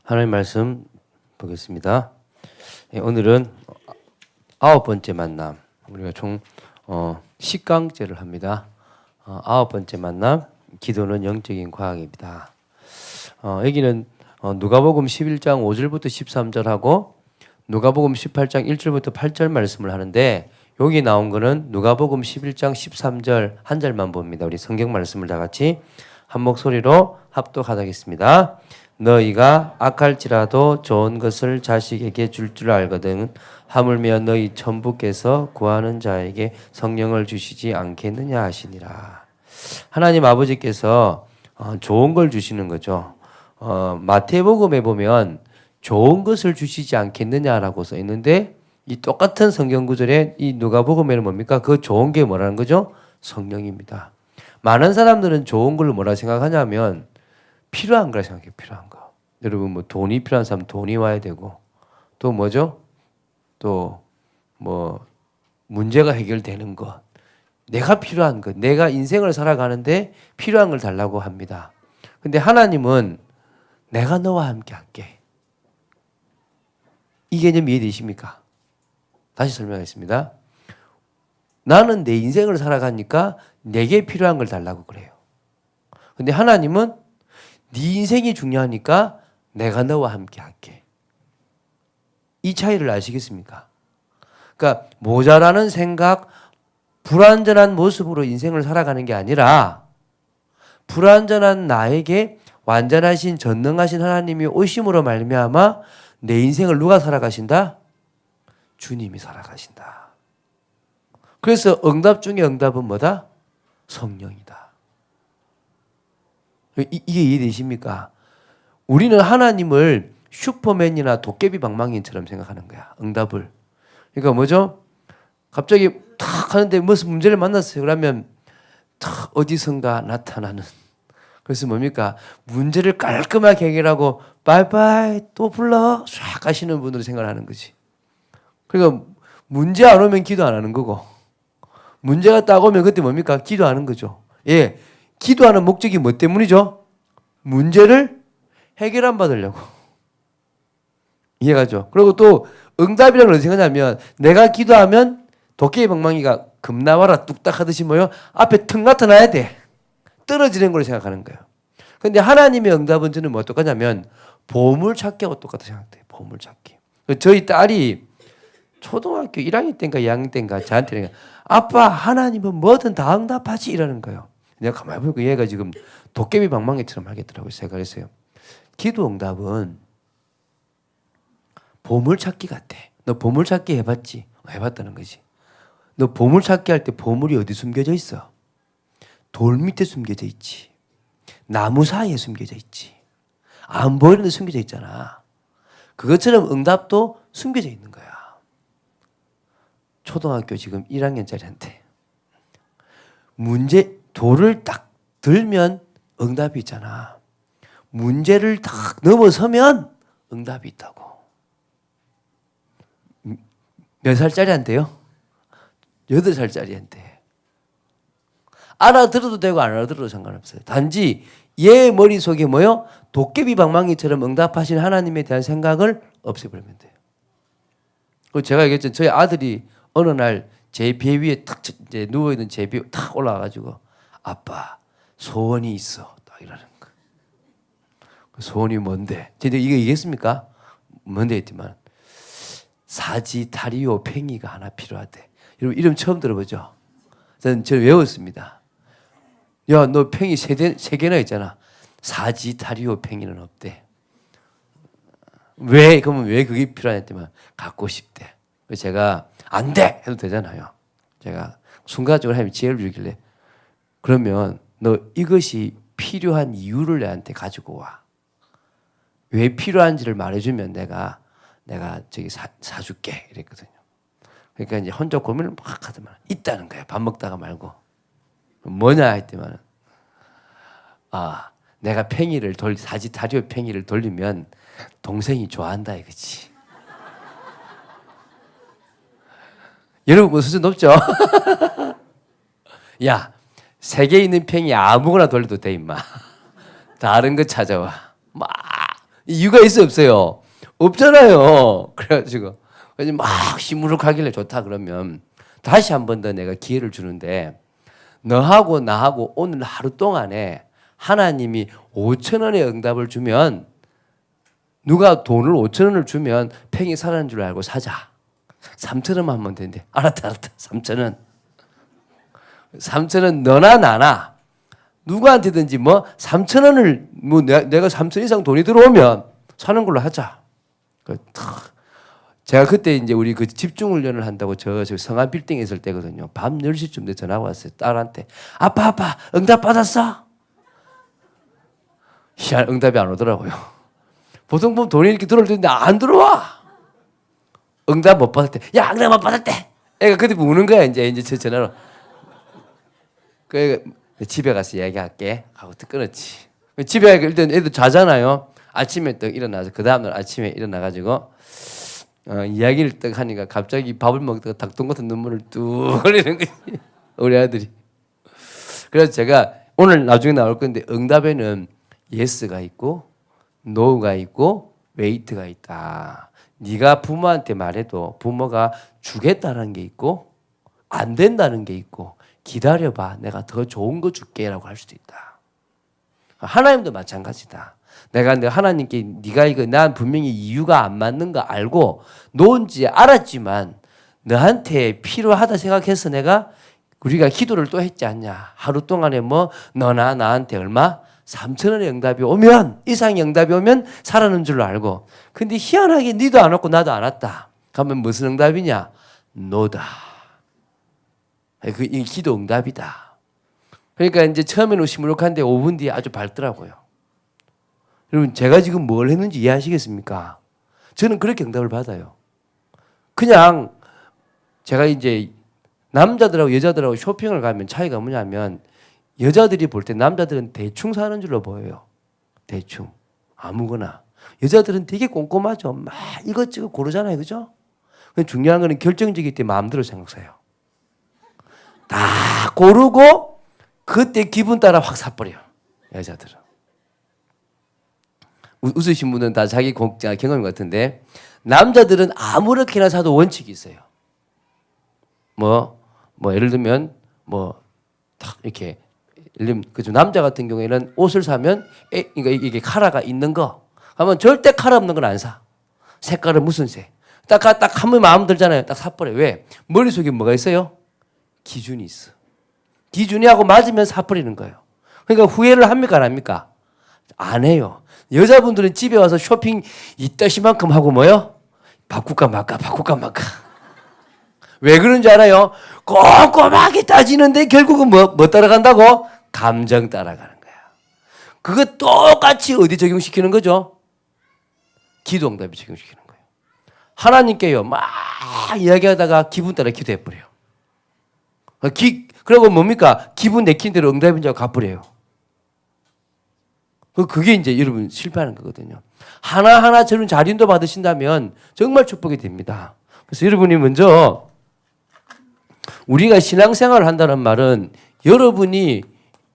하나님 말씀 보겠습니다. 오늘은 9번째 만남. 우리가 총 10강째를 합니다. 9번째 만남, 기도는 영적인 과학입니다. 여기는 누가복음 11장 5절부터 13절하고 누가복음 18장 1절부터 8절 말씀을 하는데, 여기 나온 거는 누가복음 11장 13절 한 절만 봅니다. 우리 성경 말씀을 다 같이 한 목소리로 합독하겠습니다. 너희가 악할지라도 좋은 것을 자식에게 줄 줄 알거든 하물며 너희 천부께서 구하는 자에게 성령을 주시지 않겠느냐 하시니라. 하나님 아버지께서 좋은 걸 주시는 거죠. 마태복음에 보면 좋은 것을 주시지 않겠느냐라고 써 있는데, 이 똑같은 성경 구절에 이 누가복음에는 뭡니까? 그 좋은 게 뭐라는 거죠? 성령입니다. 많은 사람들은 좋은 걸 뭐라 생각하냐면 필요한 거라 생각해요. 필요한 거. 여러분 뭐 돈이 필요한 사람 돈이 와야 되고, 또 뭐죠? 또 뭐 문제가 해결되는 것, 내가 필요한 것, 내가 인생을 살아가는데 필요한 걸 달라고 합니다. 근데 하나님은 내가 너와 함께 할게. 이 개념 이해되십니까? 다시 설명하겠습니다. 나는 내 인생을 살아가니까 내게 필요한 걸 달라고 그래요. 근데 하나님은 네 인생이 중요하니까 내가 너와 함께 할게. 이 차이를 아시겠습니까? 그러니까 모자라는 생각, 불완전한 모습으로 인생을 살아가는 게 아니라, 불완전한 나에게 완전하신 전능하신 하나님이 오심으로 말미암아 내 인생을 누가 살아가신다? 주님이 살아가신다. 그래서 응답 중에 응답은 뭐다? 성령이다. 이게 이해되십니까? 우리는 하나님을 슈퍼맨이나 도깨비 방망이처럼 생각하는 거야. 응답을. 그러니까 뭐죠? 갑자기 탁 하는데 무슨 문제를 만났어요. 그러면 탁 어디선가 나타나는. 그래서 뭡니까? 문제를 깔끔하게 해결하고 바이바이 또 불러 쫙 가시는 분으로 생각하는 거지. 그러니까 문제 안 오면 기도 안 하는 거고, 문제가 딱 오면 그때 뭡니까? 기도하는 거죠. 예, 기도하는 목적이 뭐 때문이죠? 문제를 해결 안 받으려고. 이해가죠? 그리고 또 응답이라는 걸 어떻게 생각하냐면, 내가 기도하면 도깨비 방망이가 금 나와라 뚝딱 하듯이 뭐요? 앞에 턱 나타나야 돼. 떨어지는 걸 생각하는 거예요. 근데 하나님의 응답은 저는 뭐 똑같냐면 보물찾기하고 똑같다 생각돼요. 보물찾기. 저희 딸이 초등학교 1학년 때인가 2학년 때인가 저한테 아빠 하나님은 뭐든 다 응답하지 이러는 거예요. 내가 가만히 보니까 얘가 지금 도깨비 방망이처럼 하겠더라고요. 제가 그랬어요. 기도 응답은 보물찾기 같아. 너 보물찾기 해봤지? 해봤다는 거지. 너 보물찾기 할 때 보물이 어디 숨겨져 있어? 돌 밑에 숨겨져 있지. 나무 사이에 숨겨져 있지. 안 보이는데 숨겨져 있잖아. 그것처럼 응답도 숨겨져 있는 거야. 초등학교 지금 1학년짜리한테 돌을 딱 들면 응답이 있잖아. 문제를 딱 넘어서면 응답이 있다고. 몇 살짜리한테요? 8살짜리한테. 알아들어도 되고 안 알아들어도 상관없어요. 단지 얘 머릿속에 뭐요? 도깨비 방망이처럼 응답하신 하나님에 대한 생각을 없애버리면 돼요. 그리고 제가 얘기했죠. 저희 아들이 어느 날 제 배 위에 탁 이제 누워있는 제 배에 탁 올라와가지고 아빠 소원이 있어. 딱 이러는 거. 소원이 뭔데? 제가 이거 얘기했습니까? 뭔데 했지만 사지타리오 팽이가 하나 필요하대. 여러분 이름 처음 들어보죠? 저는 외웠습니다. 야, 너 팽이 세 개나 있잖아. 사지타리오 팽이는 없대. 왜? 그러면 왜 그게 필요하냐면 갖고 싶대. 그래서 제가 안 돼! 해도 되잖아요. 제가 순간적으로 하나님이 지혜를 주길래 그러면 너 이것이 필요한 이유를 내한테 가지고 와. 왜 필요한지를 말해주면 내가 저기 사줄게. 이랬거든요. 그러니까 이제 혼자 고민을 막 하더만 있다는 거야. 밥 먹다가 말고. 뭐냐 했더만 내가 사지타리오 팽이를 돌리면 동생이 좋아한다 이거지. 여러분 뭐 수준 높죠? 야, 3개 있는 팽이 아무거나 돌려도 돼 임마. 다른 거 찾아와. 막 이유가 있어 없어요? 없잖아요. 그래가지고 막 시무룩하길래 좋다 그러면 다시 한 번 더 내가 기회를 주는데 너하고 나하고 오늘 하루 동안에 하나님이 5천 원의 응답을 주면 누가 돈을 5천 원을 주면 팽이 살아는 줄 알고 사자. 3천 원만 하면 된대. 알았다. 3천 원. 3천 원 너나 나나 누구한테든지 뭐 3천 원을 뭐 내가 3천 이상 돈이 들어오면 사는 걸로 하자. 제가 그때 이제 우리 그 집중 훈련을 한다고 저 성안 빌딩에 있을 때거든요. 밤 10시쯤 돼 전화가 왔어요. 딸한테. 아빠 응답 받았어? 희한 응답이 안 오더라고요. 보통 보면 돈이 이렇게 들어올 텐데 안 들어와. 응답 못 받을 때. 야 응답 못 받았대. 애가 그때 우는 거야 이제 저 전화로. 그 집에 가서 이야기할게 하고 또 끊었지. 집에 일단 애들 자잖아요. 아침에 또 일어나서 그 다음날 아침에 일어나가지고 이야기를 딱 하니까 갑자기 밥을 먹다가 닭똥 같은 눈물을 뚝 흘리는 거지 우리 아들이. 그래서 제가 오늘 나중에 나올 건데 응답에는 예스가 있고 노가 있고 웨이트가 있다. 네가 부모한테 말해도 부모가 주겠다는 게 있고 안 된다는 게 있고 기다려봐 내가 더 좋은 거 줄게라고 할 수도 있다. 하나님도 마찬가지다. 내가 하나님께 네가 이거 난 분명히 이유가 안 맞는 거 알고 놓은지 알았지만 너한테 필요하다 생각해서 내가 우리가 기도를 또 했지 않냐. 하루 동안에 뭐 너나 나한테 얼마? 3천 원의 응답이 오면 이상의 응답이 오면 살아는 줄로 알고 근데 희한하게 니도 안 왔고 나도 안 왔다. 그러면 무슨 응답이냐? 노다. 이 기도 응답이다. 그러니까 이제 처음에는 시무룩한데 5분 뒤에 아주 밝더라고요. 여러분 제가 지금 뭘 했는지 이해하시겠습니까? 저는 그렇게 응답을 받아요. 그냥 제가 이제 남자들하고 여자들하고 쇼핑을 가면 차이가 뭐냐면 여자들이 볼 때 남자들은 대충 사는 줄로 보여요. 대충 아무거나. 여자들은 되게 꼼꼼하죠. 막 이것저것 고르잖아요. 그죠? 중요한 거는 결정적일 때 마음대로 생각 사요. 다 고르고 그때 기분 따라 확 사버려요. 여자들은. 웃으신 분은 다 자기 경험인 것 같은데 남자들은 아무렇게나 사도 원칙이 있어요. 뭐 예를 들면 딱 이렇게 예를 들면 그죠 남자 같은 경우에는 옷을 사면 그러니까 이게 카라가 있는 거 하면 절대 카라 없는 건 안 사. 색깔은 무슨 색? 딱 한 번 마음 들잖아요. 딱 사버려. 왜? 머릿속에 뭐가 있어요? 기준이 있어. 기준이 하고 맞으면 사버리는 거예요. 그러니까 후회를 합니까 안 합니까? 안 해요. 여자분들은 집에 와서 쇼핑 이따시만큼 하고 뭐요? 바꿀까 말까. 왜 그런지 알아요? 꼼꼼하게 따지는데 결국은 뭐 따라간다고? 감정 따라가는 거야. 그거 똑같이 어디 적용시키는 거죠? 기도 응답에 적용시키는 거예요. 하나님께요 막 이야기하다가 기분 따라 기도해버려요. 그리고 뭡니까? 기분 내킨 대로 응답인 줄 갚으래요. 그게 이제 여러분 실패하는 거거든요. 하나하나 저런 자린도 받으신다면 정말 축복이 됩니다. 그래서 여러분이 먼저 우리가 신앙생활을 한다는 말은 여러분이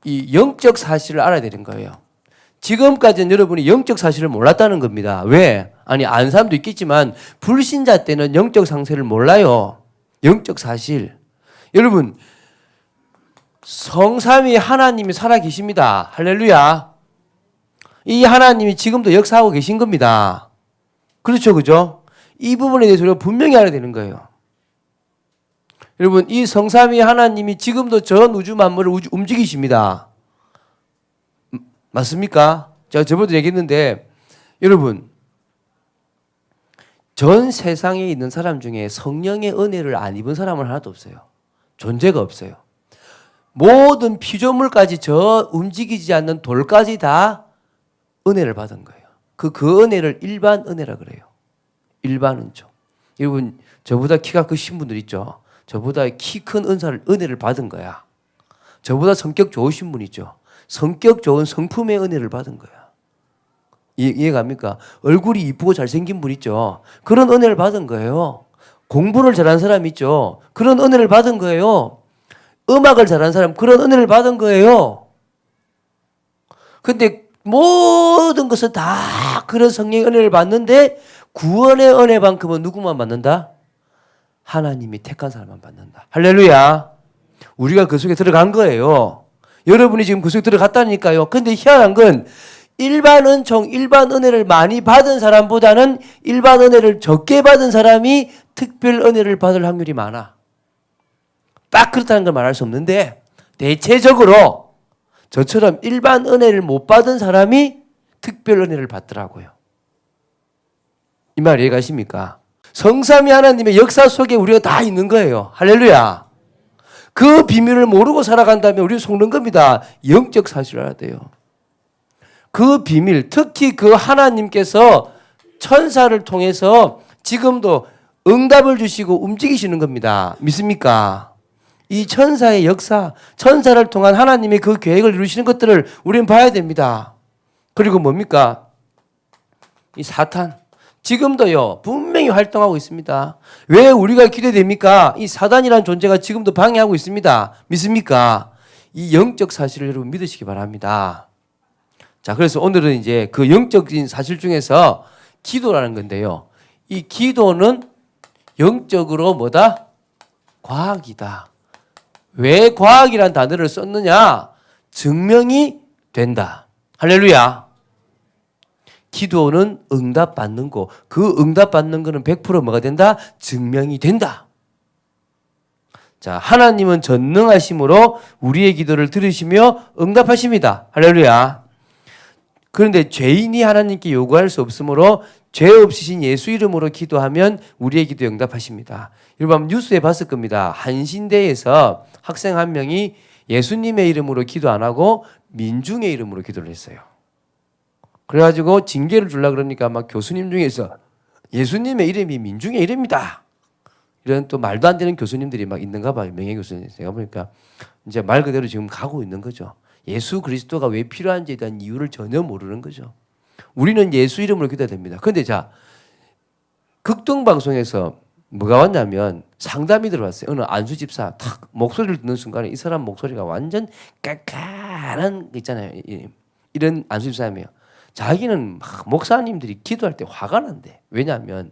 이 영적 사실을 알아야 되는 거예요. 지금까지는 여러분이 영적 사실을 몰랐다는 겁니다. 왜? 아니 아는 사람도 있겠지만 불신자 때는 영적 상태를 몰라요. 영적 사실. 여러분 성삼위 하나님이 살아계십니다. 할렐루야. 이 하나님이 지금도 역사하고 계신 겁니다. 그렇죠, 그죠? 이 부분에 대해서 우리가 분명히 알아야 되는 거예요. 여러분, 이 성삼위 하나님이 지금도 전 우주 만물을 움직이십니다. 맞습니까? 제가 저번에도 얘기했는데, 여러분, 전 세상에 있는 사람 중에 성령의 은혜를 안 입은 사람은 하나도 없어요. 존재가 없어요. 모든 피조물까지 저 움직이지 않는 돌까지 다 은혜를 받은 거예요. 그 은혜를 일반 은혜라 그래요. 일반 은총. 여러분 저보다 키가 크신 분들 있죠. 저보다 키 큰 은혜를 받은 거야. 저보다 성격 좋으신 분 있죠. 성격 좋은 성품의 은혜를 받은 거야. 이해갑니까? 얼굴이 이쁘고 잘생긴 분 있죠. 그런 은혜를 받은 거예요. 공부를 잘하는 사람 있죠. 그런 은혜를 받은 거예요. 음악을 잘하는 사람 그런 은혜를 받은 거예요. 근데 모든 것을 다 그런 성령의 은혜를 받는데 구원의 은혜만큼은 누구만 받는다? 하나님이 택한 사람만 받는다. 할렐루야. 우리가 그 속에 들어간 거예요. 여러분이 지금 그 속에 들어갔다니까요. 근데 희한한 건 일반 은총, 일반 은혜를 많이 받은 사람보다는 일반 은혜를 적게 받은 사람이 특별 은혜를 받을 확률이 많아. 딱 그렇다는 걸 말할 수 없는데 대체적으로 저처럼 일반 은혜를 못 받은 사람이 특별 은혜를 받더라고요. 이 말 이해가십니까? 성삼위 하나님의 역사 속에 우리가 다 있는 거예요. 할렐루야. 그 비밀을 모르고 살아간다면 우리는 속는 겁니다. 영적 사실을 알아야 돼요. 그 비밀, 특히 그 하나님께서 천사를 통해서 지금도 응답을 주시고 움직이시는 겁니다. 믿습니까? 이 천사의 역사, 천사를 통한 하나님의 그 계획을 이루시는 것들을 우리는 봐야 됩니다. 그리고 뭡니까? 이 사탄. 지금도요, 분명히 활동하고 있습니다. 왜 우리가 기대됩니까? 이 사단이라는 존재가 지금도 방해하고 있습니다. 믿습니까? 이 영적 사실을 여러분 믿으시기 바랍니다. 자, 그래서 오늘은 이제 그 영적인 사실 중에서 기도라는 건데요. 이 기도는 영적으로 뭐다? 과학이다. 왜 과학이라는 단어를 썼느냐? 증명이 된다. 할렐루야. 기도는 응답받는 거. 그 응답받는 거는 100% 뭐가 된다? 증명이 된다. 자, 하나님은 전능하심으로 우리의 기도를 들으시며 응답하십니다. 할렐루야. 그런데 죄인이 하나님께 요구할 수 없으므로 죄 없으신 예수 이름으로 기도하면 우리의 기도에 응답하십니다. 여러분 뉴스에 봤을 겁니다. 한신대에서 학생 한 명이 예수님의 이름으로 기도 안 하고 민중의 이름으로 기도를 했어요. 그래가지고 징계를 주려고 그러니까 막 교수님 중에서 예수님의 이름이 민중의 이름이다. 이런 또 말도 안 되는 교수님들이 막 있는가 봐요. 명예교수님. 제가 보니까 이제 말 그대로 지금 가고 있는 거죠. 예수 그리스도가 왜 필요한지에 대한 이유를 전혀 모르는 거죠. 우리는 예수 이름으로 기도해야 됩니다. 그런데 자, 극동방송에서 뭐가 왔냐면 상담이 들어왔어요. 어느 안수 집사 탁 목소리를 듣는 순간에 이 사람 목소리가 완전 깔깔한 거 있잖아요. 이런 안수 집사님이에요. 자기는 막 목사님들이 기도할 때 화가 난대. 왜냐하면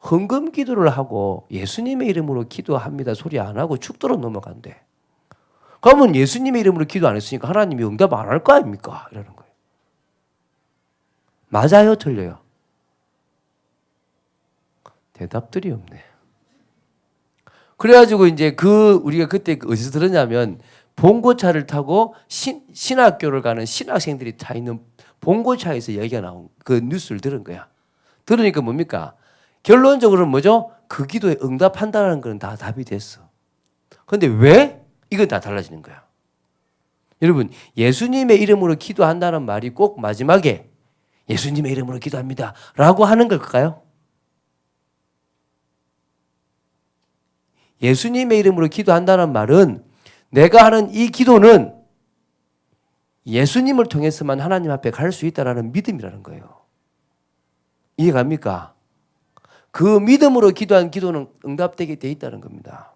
헌금 기도를 하고 예수님의 이름으로 기도합니다 소리 안 하고 축도로 넘어간대. 그러면 예수님의 이름으로 기도 안 했으니까 하나님이 응답 안 할 거 아닙니까? 이러는 거예요. 맞아요? 틀려요? 대답들이 없네. 그래가지고 이제 우리가 그때 어디서 들었냐면 봉고차를 타고 신학교를 가는 신학생들이 타 있는 봉고차에서 얘기가 나온 그 뉴스를 들은 거야. 들으니까 뭡니까? 결론적으로는 뭐죠? 그 기도에 응답한다는 건 다 답이 됐어. 그런데 왜? 이건 다 달라지는 거야. 여러분, 예수님의 이름으로 기도한다는 말이 꼭 마지막에 예수님의 이름으로 기도합니다 라고 하는 걸까요? 예수님의 이름으로 기도한다는 말은 내가 하는 이 기도는 예수님을 통해서만 하나님 앞에 갈 수 있다는 믿음이라는 거예요. 이해갑니까? 그 믿음으로 기도한 기도는 응답되게 돼 있다는 겁니다.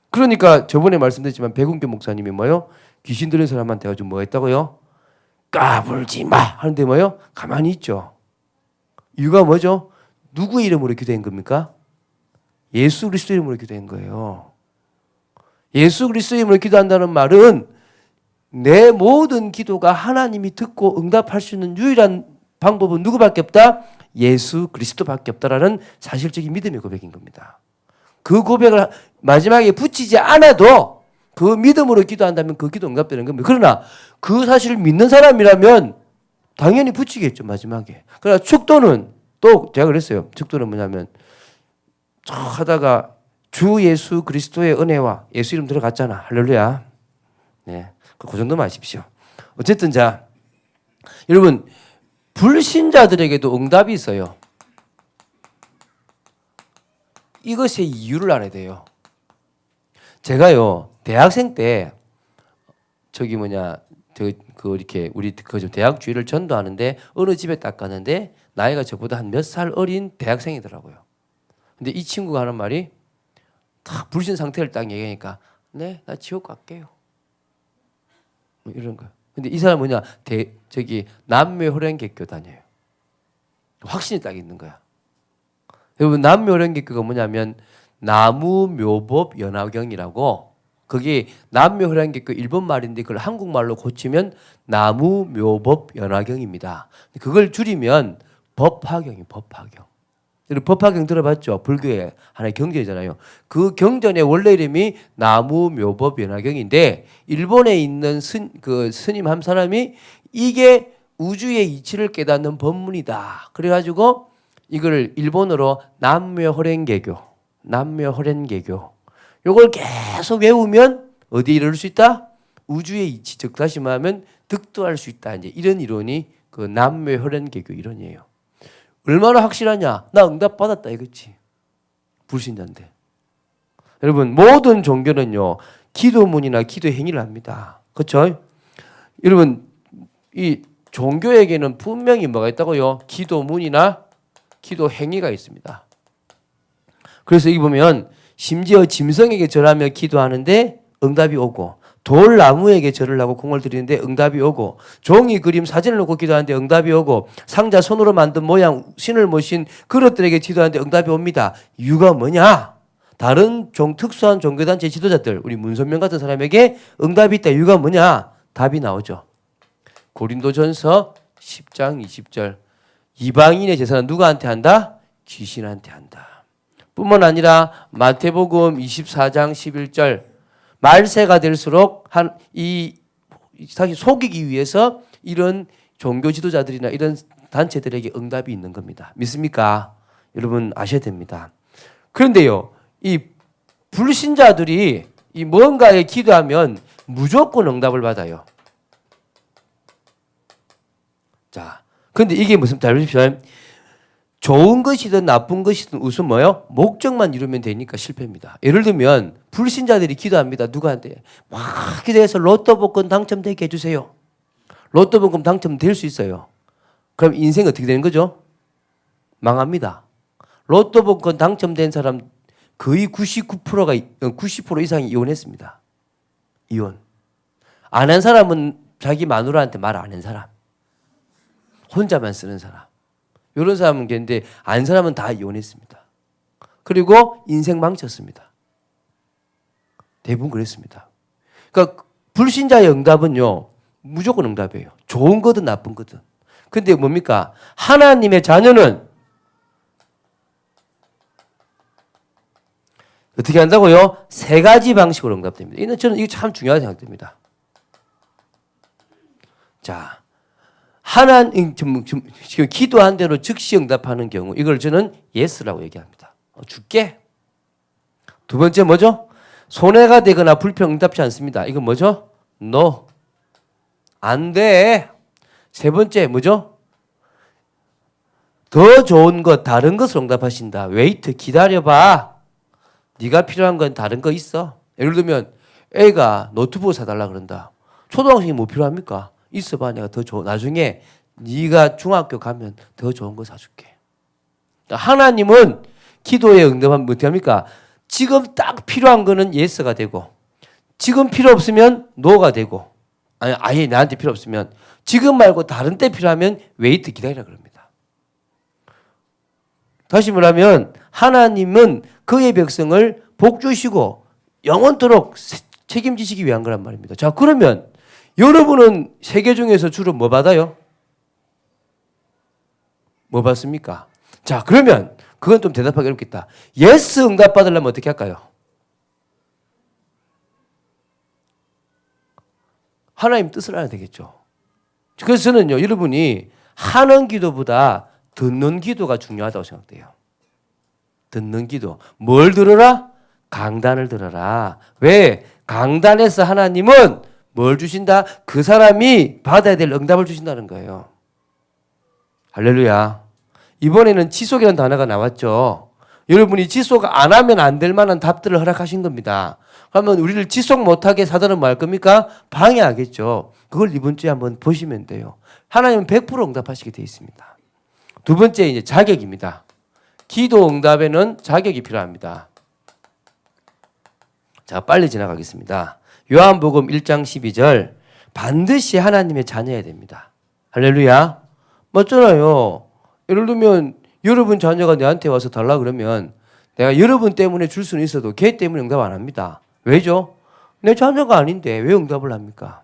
그러니까 저번에 말씀드렸지만 백운교 목사님이 뭐요? 귀신 들린 사람한테 가지고 뭐 했다고요? 까불지 마 하는데 뭐요? 가만히 있죠. 이유가 뭐죠? 누구의 이름으로 기도한 겁니까? 예수 그리스도 이름으로 기도한 거예요. 예수 그리스도 이름으로 기도한다는 말은 내 모든 기도가 하나님이 듣고 응답할 수 있는 유일한 방법은 누구밖에 없다? 예수 그리스도밖에 없다라는 사실적인 믿음의 고백인 겁니다. 그 고백을 마지막에 붙이지 않아도 그 믿음으로 기도한다면 그 기도 응답되는 겁니다. 그러나 그 사실을 믿는 사람이라면 당연히 붙이겠죠, 마지막에. 그러나 축도는 또 제가 그랬어요. 축도는 뭐냐면 하다가 주 예수 그리스도의 은혜와 예수 이름 들어갔잖아. 할렐루야. 네. 그 정도만 아십시오. 어쨌든 자, 여러분 불신자들에게도 응답이 있어요. 이것의 이유를 알아야 돼요. 제가요 대학생 때 이렇게 우리 그 대학 주일을 전도하는데 어느 집에 딱 가는데 나이가 저보다 한 몇 살 어린 대학생이더라고요. 근데 이 친구가 하는 말이 딱 불신 상태를 딱 얘기하니까 네, 나 지옥 갈게요. 뭐 이런 거예요. 근데 이 사람 뭐냐? 남매 호랭개교 다녀요. 확신이 딱 있는 거야. 여러분 남묘혈행기교가 뭐냐면 나무묘법 연화경이라고 그게 남묘혈행기교 일본 말인데 그걸 한국말로 고치면 나무묘법 연화경입니다. 그걸 줄이면 법화경이 법화경. 여러분 법화경 들어봤죠? 불교의 하나의 경전이잖아요. 그 경전의 원래 이름이 나무묘법 연화경인데 일본에 있는 스님 한 사람이 이게 우주의 이치를 깨닫는 법문이다. 그래가지고 이걸 일본어로 남묘혈행개교, 남묘혈행개교. 요걸 계속 외우면 어디에 이를 수 있다? 우주의 이치, 즉 다시 말하면 득도할 수 있다. 이제 이런 이론이 그 남묘혈행개교 이론이에요. 얼마나 확실하냐? 나 응답 받았다 이거지. 불신자인데. 여러분 모든 종교는요 기도문이나 기도 행위를 합니다. 그렇죠? 여러분 이 종교에게는 분명히 뭐가 있다고요? 기도문이나 기도 행위가 있습니다. 그래서 여기 보면 심지어 짐승에게 절하며 기도하는데 응답이 오고 돌나무에게 절을 하고 공을 드리는데 응답이 오고 종이 그림 사진을 놓고 기도하는데 응답이 오고 상자 손으로 만든 모양 신을 모신 그릇들에게 기도하는데 응답이 옵니다. 이유가 뭐냐? 다른 특수한 종교단체 지도자들 우리 문선명 같은 사람에게 응답이 있다. 이유가 뭐냐? 답이 나오죠. 고린도전서 10장 20절 이방인의 제사는 누구한테 한다? 귀신한테 한다. 뿐만 아니라 마태복음 24장 11절 말세가 될수록 사실 속이기 위해서 이런 종교 지도자들이나 이런 단체들에게 응답이 있는 겁니다. 믿습니까? 여러분 아셔야 됩니다. 그런데요, 이 불신자들이 이 뭔가에 기도하면 무조건 응답을 받아요. 자, 근데 이게 무슨 잘 보십시오. 좋은 것이든 나쁜 것이든 우선 뭐요? 목적만 이루면 되니까 실패입니다. 예를 들면 불신자들이 기도합니다. 누구한테? 막 기도해서 로또 복권 당첨되게 해주세요. 로또 복권 당첨될 수 있어요. 그럼 인생 어떻게 되는 거죠? 망합니다. 로또 복권 당첨된 사람 거의 99%가 90% 이상이 이혼했습니다. 이혼. 안 한 사람은 자기 마누라한테 말 안 한 사람. 혼자만 쓰는 사람. 이런 사람은 걔인데 안 사람은 다 이혼했습니다. 그리고 인생 망쳤습니다. 대부분 그랬습니다. 그러니까 불신자의 응답은요. 무조건 응답이에요. 좋은 거든 나쁜 거든. 근데 뭡니까? 하나님의 자녀는 어떻게 한다고요? 세 가지 방식으로 응답됩니다. 저는 이거 참 중요하다고 생각됩니다. 자, 지금 기도한 대로 즉시 응답하는 경우 이걸 저는 예스라고 얘기합니다. 줄게. 두 번째 뭐죠? 손해가 되거나 불평 응답지 않습니다. 이건 뭐죠? No. 안 돼. 세 번째 뭐죠? 더 좋은 것, 다른 것을 응답하신다. 웨이트, 기다려봐. 네가 필요한 건 다른 거 있어. 예를 들면 애가 노트북 사달라 그런다. 초등학생이 뭐 필요합니까? 있어봐. 내가 더 좋은. 나중에 네가 중학교 가면 더 좋은 거 사줄게. 하나님은 기도에 응답하면 어떻게 합니까? 지금 딱 필요한 거는 예스가 되고 지금 필요 없으면 노가 되고 아예 나한테 필요 없으면 지금 말고 다른 때 필요하면 웨이트 기다리라 그럽니다. 다시 말하면 하나님은 그의 백성을 복 주시고 영원토록 책임지시기 위한 거란 말입니다. 자, 그러면 여러분은 세계 중에서 주로 뭐 받아요? 뭐 받습니까? 자, 그러면 그건 좀 대답하기 어렵겠다. 예스 응답 받으려면 어떻게 할까요? 하나님 뜻을 알아야 되겠죠. 그래서 저는요, 여러분이 하는 기도보다 듣는 기도가 중요하다고 생각돼요. 듣는 기도. 뭘 들어라? 강단을 들어라. 왜? 강단에서 하나님은 뭘 주신다? 그 사람이 받아야 될 응답을 주신다는 거예요. 할렐루야. 이번에는 지속이라는 단어가 나왔죠. 여러분이 지속 안 하면 안 될 만한 답들을 허락하신 겁니다. 그러면 우리를 지속 못하게 사단은 뭐 할 겁니까? 방해하겠죠. 그걸 이번 주에 한번 보시면 돼요. 하나님은 100% 응답하시게 되어 있습니다. 두 번째 이제 자격입니다. 기도 응답에는 자격이 필요합니다. 자, 빨리 지나가겠습니다. 요한복음 1장 12절 반드시 하나님의 자녀여야 됩니다. 할렐루야. 맞잖아요. 예를 들면 여러분 자녀가 내한테 와서 달라 그러면 내가 여러분 때문에 줄 수는 있어도 걔 때문에 응답 안 합니다. 왜죠? 내 자녀가 아닌데 왜 응답을 합니까?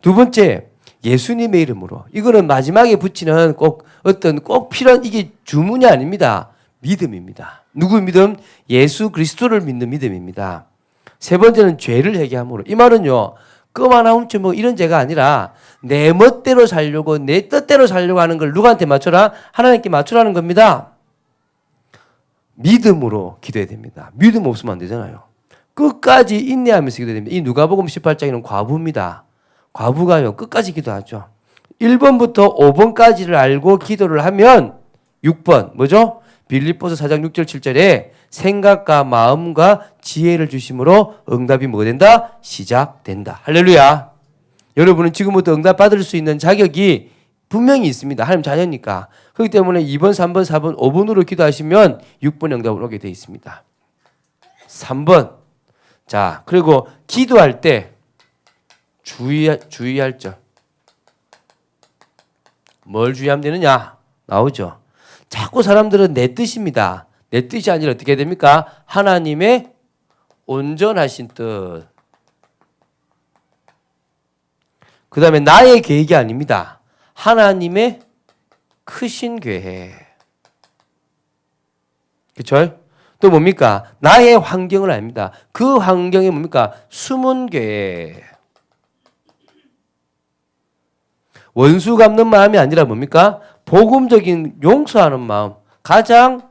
두 번째, 예수님의 이름으로. 이거는 마지막에 붙이는 꼭 어떤 꼭 필요한 이게 주문이 아닙니다. 믿음입니다. 누구 믿음? 예수 그리스도를 믿는 믿음입니다. 세 번째는 죄를 회개함으로. 이 말은요, 껌 하나 훔쳐 뭐 이런 죄가 아니라 내 멋대로 살려고 내 뜻대로 살려고 하는 걸 누구한테 맞춰라? 하나님께 맞추라는 겁니다. 믿음으로 기도해야 됩니다. 믿음 없으면 안 되잖아요. 끝까지 인내하면서 기도해야 됩니다. 이 누가복음 18장에는 과부입니다. 과부가요, 끝까지 기도하죠. 1번부터 5번까지를 알고 기도를 하면 6번, 뭐죠? 빌립보서 4장 6절 7절에 생각과 마음과 지혜를 주심으로 응답이 뭐 된다? 시작된다. 할렐루야. 여러분은 지금부터 응답 받을 수 있는 자격이 분명히 있습니다. 하나님 자녀니까. 그렇기 때문에 2번, 3번, 4번, 5번으로 기도하시면 6번 응답을 오게 되어 있습니다. 3번. 자, 그리고 기도할 때 주의할 점. 뭘 주의하면 되느냐? 나오죠. 자꾸 사람들은 내 뜻입니다. 내 뜻이 아니라 어떻게 됩니까? 하나님의 온전하신 뜻. 그 다음에 나의 계획이 아닙니다. 하나님의 크신 계획. 그렇죠? 또 뭡니까? 나의 환경은 아닙니다. 그 환경이 뭡니까? 숨은 계획. 원수 갚는 마음이 아니라 뭡니까? 복음적인 용서하는 마음. 가장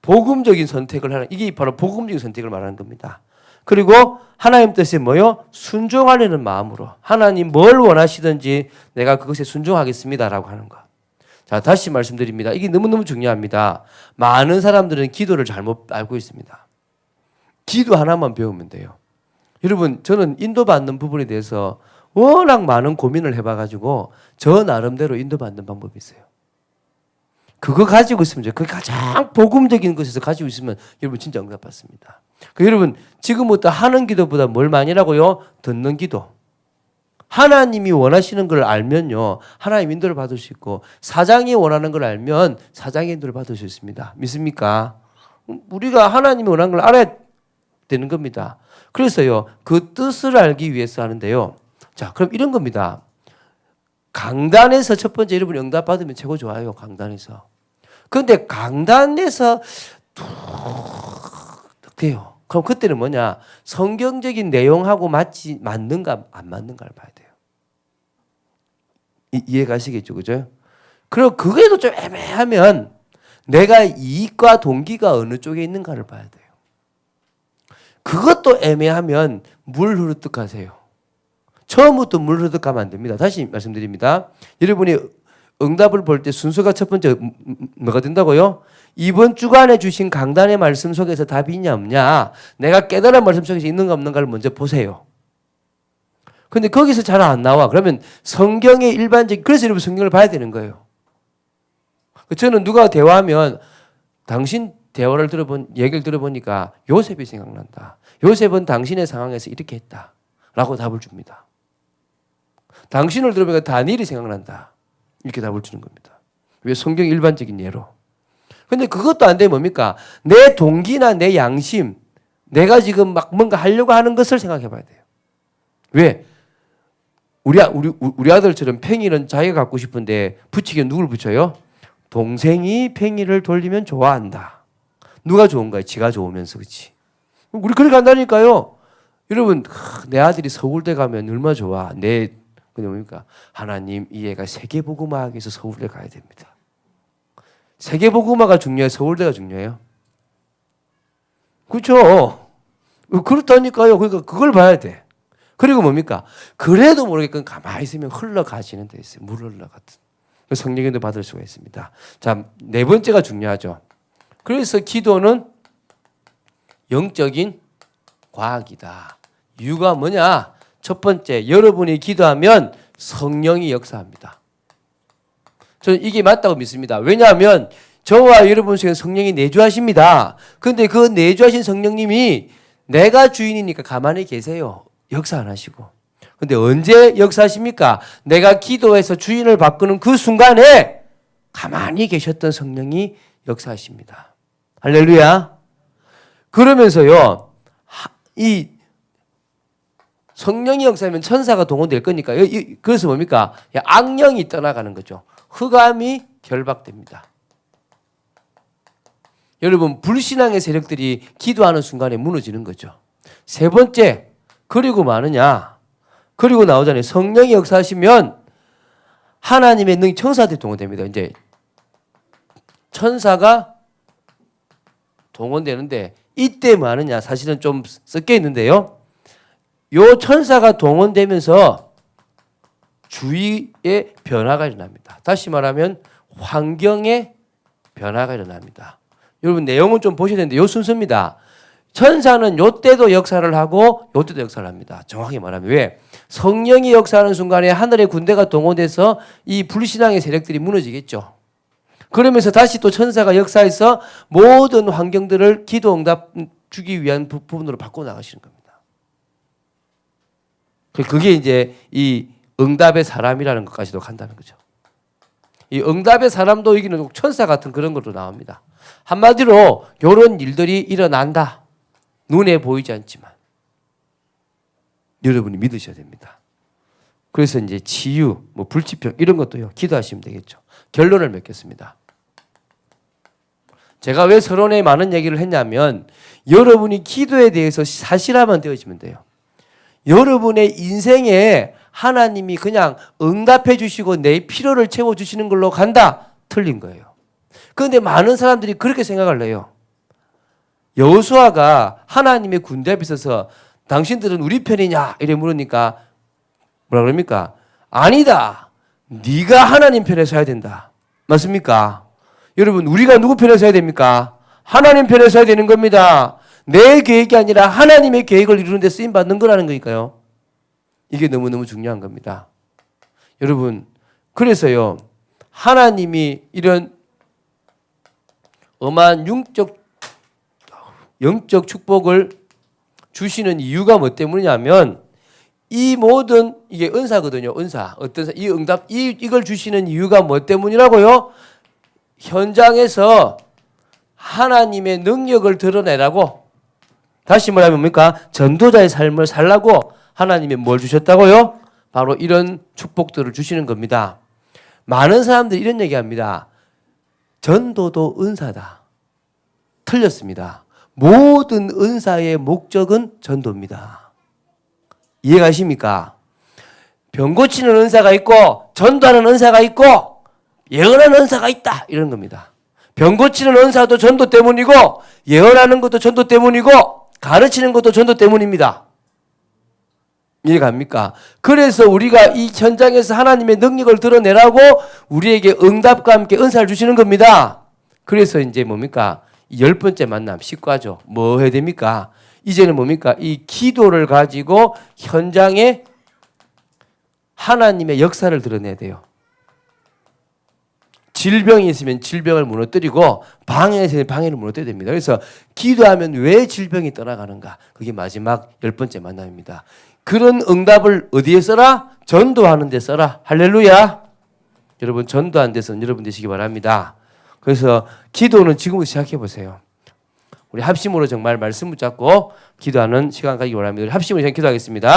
복음적인 선택을 하는, 이게 바로 복음적인 선택을 말하는 겁니다. 그리고 하나님 뜻에 뭐요? 순종하려는 마음으로 하나님 뭘 원하시든지 내가 그것에 순종하겠습니다라고 하는 것. 자, 다시 말씀드립니다. 이게 너무너무 중요합니다. 많은 사람들은 기도를 잘못 알고 있습니다. 기도 하나만 배우면 돼요. 여러분, 저는 인도받는 부분에 대해서 워낙 많은 고민을 해봐가지고 저 나름대로 인도받는 방법이 있어요. 그거 가지고 있으면 그 가장 복음적인 것에서 가지고 있으면 여러분 진짜 응답받습니다. 여러분 지금부터 하는 기도보다 뭘 많이 하라고요? 듣는 기도. 하나님이 원하시는 걸 알면요, 하나님 인도를 받을 수 있고 사장이 원하는 걸 알면 사장의 인도를 받을 수 있습니다. 믿습니까? 우리가 하나님이 원하는 걸 알아야 되는 겁니다. 그래서요, 그 뜻을 알기 위해서 하는데요. 자, 그럼 이런 겁니다. 강단에서 첫 번째 여러분이 응답 받으면 최고 좋아요. 강단에서. 그런데 강단에서 툭 돼요. 그럼 그때는 뭐냐? 성경적인 내용하고 맞는가 안 맞는가를 봐야 돼요. 이해가시겠죠, 그죠? 그리고 그게도 좀 애매하면 내가 이익과 동기가 어느 쪽에 있는가를 봐야 돼요. 그것도 애매하면 물 흐르듯 가세요. 처음부터 물 흐르듯 가면 안 됩니다. 다시 말씀드립니다. 여러분이 응답을 볼 때 순서가 첫 번째 뭐가 된다고요? 이번 주간에 주신 강단의 말씀 속에서 답이 있냐 없냐, 내가 깨달은 말씀 속에서 있는가 없는가를 먼저 보세요. 근데 거기서 잘 안 나와. 그러면 성경의 일반적인, 그래서 여러분 성경을 봐야 되는 거예요. 저는 누가 대화하면 당신 대화를 얘기를 들어보니까 요셉이 생각난다. 요셉은 당신의 상황에서 이렇게 했다. 라고 답을 줍니다. 당신을 들어보니까 다니엘이 생각난다. 이렇게 답을 주는 겁니다. 왜? 성경 일반적인 예로. 근데 그것도 안 되면 뭡니까? 내 동기나 내 양심, 내가 지금 막 뭔가 하려고 하는 것을 생각해 봐야 돼요. 왜? 우리 아들처럼 팽이는 자기가 갖고 싶은데 붙이기엔 누굴 붙여요? 동생이 팽이를 돌리면 좋아한다. 누가 좋은 거야? 지가 좋으면서. 그렇지? 우리 그렇게 간다니까요. 여러분, 내 아들이 서울대 가면 얼마나 좋아. 근데 뭡니까? 하나님, 이 애가 세계복음화하기 위해서 서울대 가야 됩니다. 세계복음화가 중요해요? 서울대가 중요해요? 그렇죠? 그렇다니까요. 그러니까 그걸 봐야 돼. 그리고 뭡니까? 그래도 모르겠건 가만히 있으면 흘러가시는 데 있어요. 물 흘러가듯. 성령님도 받을 수가 있습니다. 자, 네 번째가 중요하죠. 그래서 기도는 영적인 과학이다. 이유가 뭐냐? 첫 번째, 여러분이 기도하면 성령이 역사합니다. 저는 이게 맞다고 믿습니다. 왜냐하면 저와 여러분 속에 성령이 내주하십니다. 그런데 그 내주하신 성령님이 내가 주인이니까 가만히 계세요. 역사 안 하시고. 근데 언제 역사하십니까? 내가 기도해서 주인을 바꾸는 그 순간에 가만히 계셨던 성령이 역사하십니다. 할렐루야. 그러면서요, 이 성령이 역사하면 천사가 동원될 거니까, 그래서 뭡니까? 악령이 떠나가는 거죠. 흑암이 결박됩니다. 여러분, 불신앙의 세력들이 기도하는 순간에 무너지는 거죠. 세 번째, 그리고 많으냐? 그리고 나오잖아요. 성령이 역사하시면 하나님의 능력, 천사들이 동원됩니다. 이제 천사가 동원되는데 이때 많으냐? 사실은 좀 섞여 있는데요. 요 천사가 동원되면서 주위에 변화가 일어납니다. 다시 말하면 환경에 변화가 일어납니다. 여러분 내용은 좀 보셔야 되는데 요 순서입니다. 천사는 요 때도 역사를 하고 요 때도 역사를 합니다. 정확히 말하면 왜? 성령이 역사하는 순간에 하늘의 군대가 동원돼서 이 불신앙의 세력들이 무너지겠죠. 그러면서 다시 또 천사가 역사해서 모든 환경들을 기도 응답 주기 위한 부분으로 바꿔 나가시는 겁니다. 그게 이제 이 응답의 사람이라는 것까지도 간다는 거죠. 이 응답의 사람도 여기는 천사 같은 그런 것도 나옵니다. 한마디로 이런 일들이 일어난다. 눈에 보이지 않지만 여러분이 믿으셔야 됩니다. 그래서 이제 치유, 뭐 불치병 이런 것도요. 기도하시면 되겠죠. 결론을 맺겠습니다. 제가 왜 서론에 많은 얘기를 했냐면 여러분이 기도에 대해서 사실화만 되어지면 돼요. 여러분의 인생에 하나님이 그냥 응답해 주시고 내 필요를 채워 주시는 걸로 간다. 틀린 거예요. 그런데 많은 사람들이 그렇게 생각을 해요. 여호수아가 하나님의 군대 앞에 서서 당신들은 우리 편이냐? 이래 물으니까 뭐라 그럽니까? 아니다. 네가 하나님 편에 서야 된다. 맞습니까? 여러분 우리가 누구 편에 서야 됩니까? 하나님 편에 서야 되는 겁니다. 내 계획이 아니라 하나님의 계획을 이루는 데 쓰임 받는 거라는 거니까요. 이게 너무너무 중요한 겁니다. 여러분 그래서요. 하나님이 이런 어마한 영적 축복을 주시는 이유가 뭐 때문이냐면 이 모든 이게 은사거든요. 은사. 어떤 이 응답 이걸 주시는 이유가 뭐 때문이라고요? 현장에서 하나님의 능력을 드러내라고 다시 말하면 뭡니까? 전도자의 삶을 살라고 하나님이 뭘 주셨다고요? 바로 이런 축복들을 주시는 겁니다. 많은 사람들이 이런 얘기합니다. 전도도 은사다. 틀렸습니다. 모든 은사의 목적은 전도입니다. 이해가십니까? 병 고치는 은사가 있고 전도하는 은사가 있고 예언하는 은사가 있다. 이런 겁니다. 병 고치는 은사도 전도 때문이고 예언하는 것도 전도 때문이고 가르치는 것도 전도 때문입니다. 이해갑니까? 그래서 우리가 이 현장에서 하나님의 능력을 드러내라고 우리에게 응답과 함께 은사를 주시는 겁니다. 그래서 이제 뭡니까? 10번째 만남, 식과죠. 뭐 해야 됩니까? 이제는 뭡니까? 이 기도를 가지고 현장에 하나님의 역사를 드러내야 돼요. 질병이 있으면 질병을 무너뜨리고 방해가 있으면 방해를 무너뜨려야 됩니다. 그래서 기도하면 왜 질병이 떠나가는가? 그게 마지막 10번째 만남입니다. 그런 응답을 어디에 써라? 전도하는 데 써라. 할렐루야. 여러분 전도하는 데서는 여러분 되시기 바랍니다. 그래서 기도는 지금부터 시작해 보세요. 우리 합심으로 정말 말씀 붙잡고 기도하는 시간 가지기 바랍니다. 합심으로 기도하겠습니다.